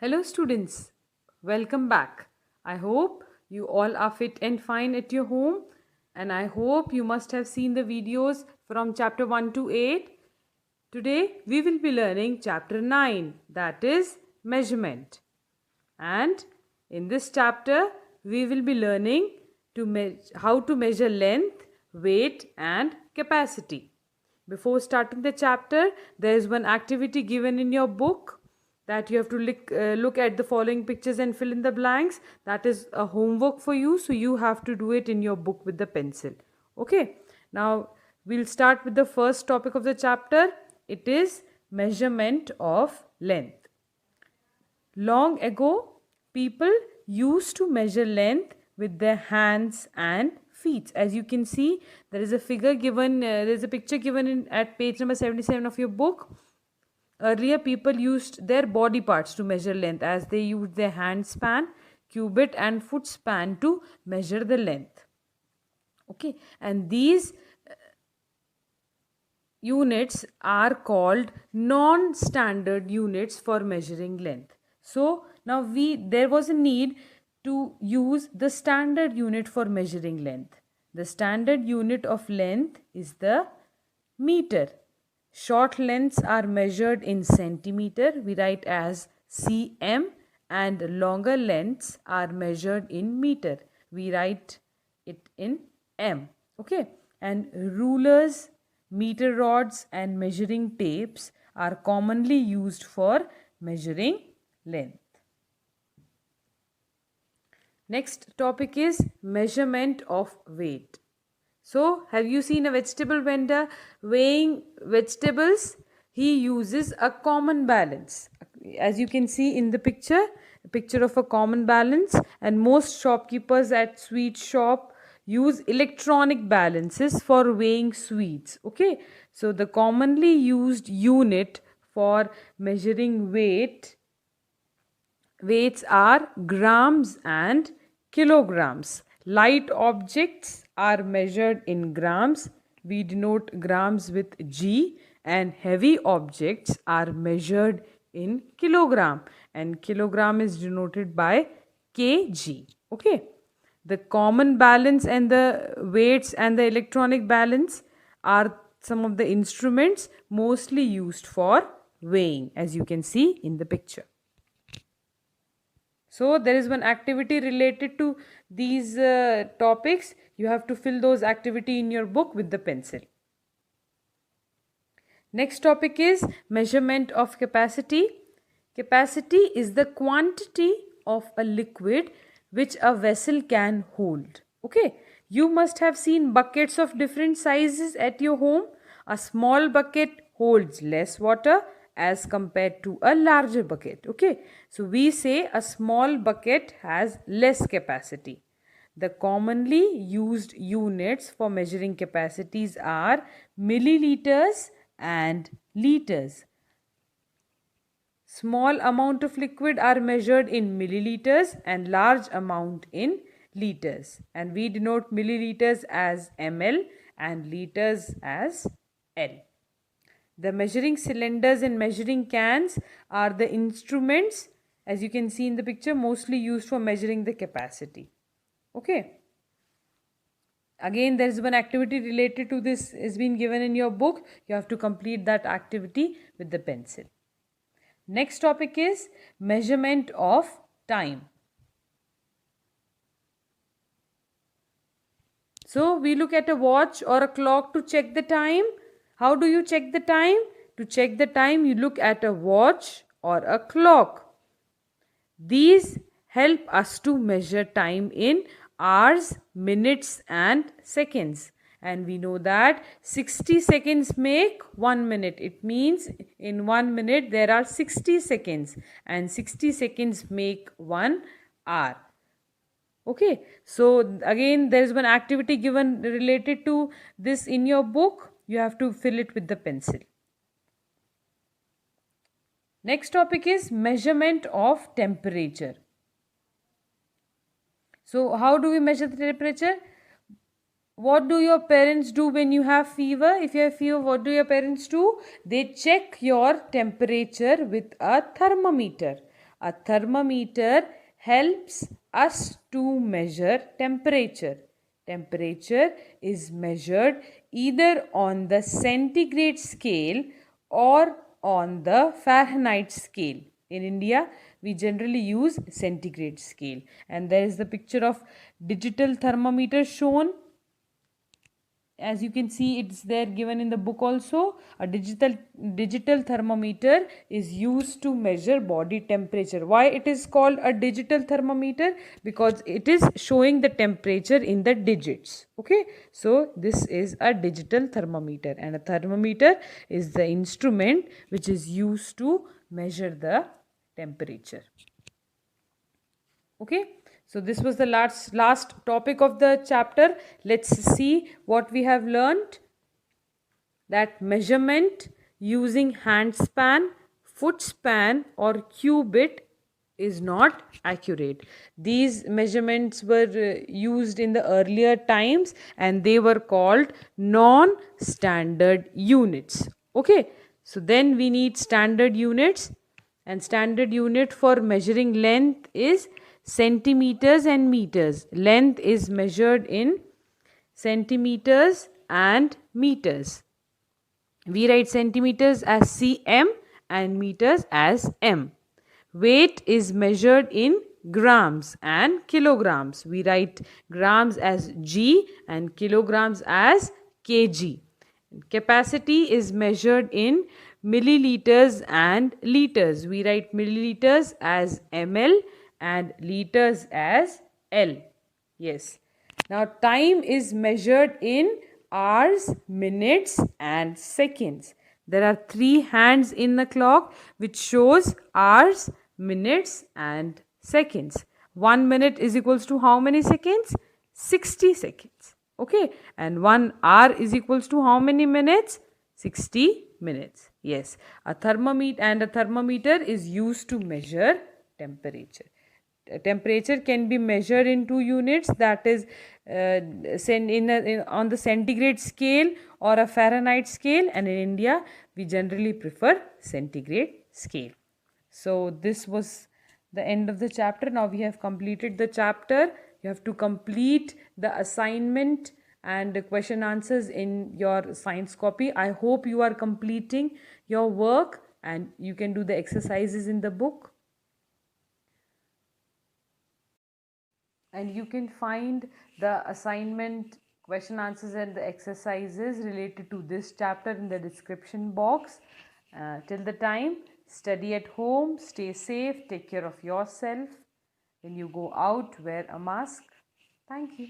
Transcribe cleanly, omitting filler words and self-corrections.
Hello students, welcome back. I hope you all are fit and fine at your home, and I hope you must have seen the videos from chapter 1 to 8. Today we will be learning chapter 9, that is measurement. And in this chapter we will be learning how to measure length, weight and capacity. Before starting the chapter, there is one activity given in your book that you have to look at the following pictures and fill in the blanks. That is a homework for you, so you have to do it in your book with the pencil. Okay, now we'll start with the first topic of the chapter. It is measurement of length. Long ago, people used to measure length with their hands and feet. As you can see, there is a figure given, there's a picture given at page number 77 of your book. Earlier, people used their body parts to measure length, as they used their hand span, cubit, and foot span to measure the length. Okay, and these units are called non-standard units for measuring length. So now there was a need to use the standard unit for measuring length. The standard unit of length is the meter. Short lengths are measured in centimeter, we write as cm, and longer lengths are measured in meter, we write it in m. Okay, and rulers, meter rods and measuring tapes are commonly used for measuring length. Next topic is measurement of weight. So, have you seen a vegetable vendor weighing vegetables? He uses a common balance. As you can see in the picture, a picture of a common balance, and most shopkeepers at sweet shop use electronic balances for weighing sweets. Okay, so the commonly used unit for measuring weights are grams and kilograms. Light objects are measured in grams. We denote grams with G, and heavy objects are measured in kilogram, and kilogram is denoted by kg. Okay, the common balance and the weights and the electronic balance are some of the instruments mostly used for weighing, as you can see in the picture. So there is one activity related to these topics. You have to fill those activity in your book with the pencil. Next topic is measurement of capacity. Capacity is the quantity of a liquid which a vessel can hold. Okay, you must have seen buckets of different sizes at your home. A small bucket holds less water as compared to a larger bucket. Okay, so we say a small bucket has less capacity. The commonly used units for measuring capacities are milliliters and liters. Small amount of liquid are measured in milliliters and large amount in liters, and we denote milliliters as ml and liters as L. The measuring cylinders and measuring cans are the instruments, as you can see in the picture, mostly used for measuring the capacity. Okay. Again, there is one activity related to this has been given in your book. You have to complete that activity with the pencil. Next topic is measurement of time. So we look at a watch or a clock to check the time. How do you check the time? To check the time, you look at a watch or a clock. These help us to measure time in hours, minutes and seconds. And we know that 60 seconds make 1 minute. It means in 1 minute there are 60 seconds, and 60 seconds make 1 hour. Okay, so again there is one activity given related to this in your book. You have to fill it with the pencil. Next topic is measurement of temperature. So how do we measure the temperature? What do your parents do when you have fever? If you have fever, what do your parents do? They check your temperature with a thermometer. A thermometer helps us to measure temperature. Temperature is measured either on the centigrade scale or on the Fahrenheit scale. In India, we generally use centigrade scale. And there is the picture of digital thermometer shown. As you can see, it's there given in the book also. A digital thermometer is used to measure body temperature. Why it is called a digital thermometer? Because it is showing the temperature in the digits. Okay, so this is a digital thermometer, and a thermometer is the instrument which is used to measure the temperature. Okay, so this was the last topic of the chapter. Let's see what we have learned. That measurement using hand span, foot span or cubit is not accurate. These measurements were used in the earlier times, and they were called non-standard units. Okay, so then we need standard units, and standard unit for measuring length is centimeters and meters. Length is measured in centimeters and meters. We write centimeters as cm and meters as m. Weight is measured in grams and kilograms. We write grams as g and kilograms as kg. Capacity is measured in milliliters and liters. We write milliliters as ml and liters as L. Yes. Now time is measured in hours, minutes and seconds. There are 3 hands in the clock which shows hours, minutes and seconds. 1 minute is equals to how many seconds? 60 seconds. Okay, and 1 hour is equals to how many minutes? 60 minutes. Yes, a thermometer is used to measure temperature. Temperature can be measured in 2 units, that is on the centigrade scale or a Fahrenheit scale, and in India we generally prefer centigrade scale. So this was the end of the chapter. Now we have completed the chapter. You have to complete the assignment and the question answers in your science copy. I hope you are completing your work and you can do the exercises in the book. And you can find the assignment, question answers and the exercises related to this chapter in the description box. Till the time, study at home, stay safe, take care of yourself. When you go out, wear a mask. Thank you.